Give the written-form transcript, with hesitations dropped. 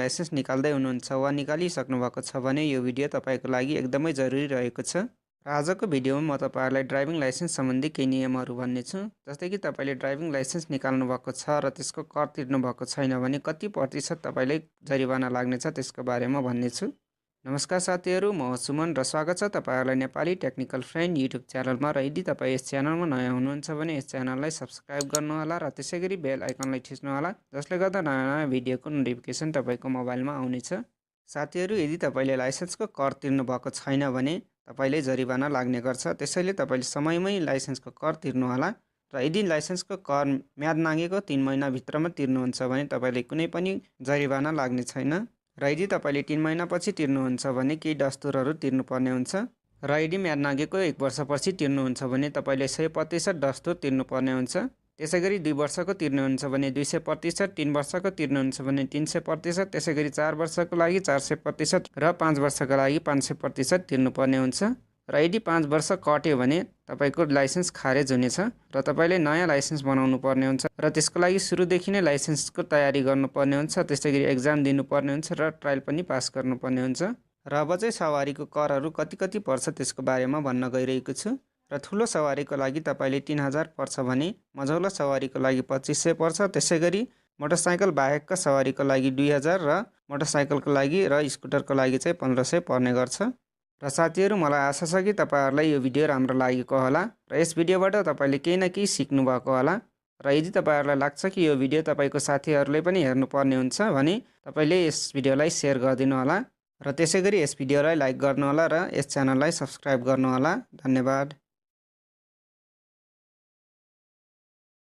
Licence निकाल्दै हुनुहुन्छ वा निकालिसक्नु भएको छ भने यो भिडियो तपाईको लागि एकदमै जरुरी रहेको छ। र आजको भिडियोमा म तपाईहरुलाई ड्राइभिङ लाइसेन्स सम्बन्धी केही नियमहरु भन्ने छु। जस्तै कि तपाईले ड्राइभिङ लाइसेन्स निकाल्नु भएको छ र त्यसको कर तिर्नु भएको छैन भने कति प्रतिशत तपाईलाई जरिवाना लाग्नेछ त्यसको बारेमा भन्ने छु। नमस्कार साथीहरु, म सुमन र स्वागत छ तपाईहरुलाई नेपाली टेक्निकल फ्रेन्ड युट्युब च्यानलमा। र यदि तपाई यस च्यानलमा नयाँ हुनुहुन्छ भने यस च्यानललाई सब्स्क्राइब गर्नुहोला र त्यसैगरी बेल आइकनलाई थिच्नुहोला, जसले गर्दा नयाँ भिडियोको नोटिफिकेसन तपाईको मोबाइलमा आउनेछ। साथीहरु, यदि तपाईले लाइसेन्सको कर तिर्नु भएको छैन भने तपाईले जरिवाना लाग्ने गर्छ। त्यसैले तपाईले समयमै लाइसेन्सको कर तिर्नुहोला। र यदि लाइसेन्सको कर म्याद नागेको 3 महिना भित्रमा तिर्नुहुन्छ भने तपाईले कुनै पनि जरिवाना लाग्ने छैन। र यदि तपाईले 3 महिनापछि तिर्नुहुन्छ भने केही दस्तुरहरू तिर्नुपर्ने हुन्छ। र यदि म्याद नागेको 1 वर्षपछि तिर्नुहुन्छ भने तपाईले 100% दस्तुर तिर्नुपर्ने हुन्छ। त्यसैगरी 2 वर्षको तिर्नुहुन्छ भने 200%, 3 वर्षको तिर्नुहुन्छ भने 300%, त्यसैगरी 4 वर्षको लागि 400% र 5 वर्षको लागि 500% तिर्नुपर्ने हुन्छ। र यदि 5 वर्ष कट्यो भने तपाईको लाइसेन्स खारेज हुनेछ र तपाईले नयाँ लाइसेन्स बनाउनु पर्ने हुन्छ। र त्यसको लागि सुरुदेखि नै लाइसेन्सको तयारी गर्नुपर्ने हुन्छ। त्यसैगरी एक्जाम दिनुपर्ने हुन्छ र ट्रायल पनि पास गर्नुपर्ने हुन्छ। र अब चाहिँ सवारीको करहरू कति पर्छ त्यसको बारेमा भन्न गइरहेको छु। र ठुलो सवारीको लागि तपाईले 3000 पर्छ भने मझौला सवारीको लागि 2500 पर्छ। त्यसैगरी मोटरसाइकल बाहेकका सवारीको लागि 2000 र मोटरसाइकलको लागि र स्कुटरको लागि चाहिँ 1500 पर्ने गर्छ। र साथीहरु, मलाई आशा छ कि तपाईहरुलाई यो भिडियो राम्रो लागेको होला र यस भिडियोबाट तपाईले केही न केही सिक्नु भएको होला। र यदि तपाईहरुलाई लाग्छ कि यो भिडियो तपाईको साथीहरुले पनि हेर्नु पर्ने हुन्छ भने तपाईले यस भिडियोलाई शेयर गरिदिनु होला र त्यसैगरी यस भिडियोलाई लाइक गर्नु होला र यस च्यानललाई सब्स्क्राइब गर्नु होला। धन्यवाद।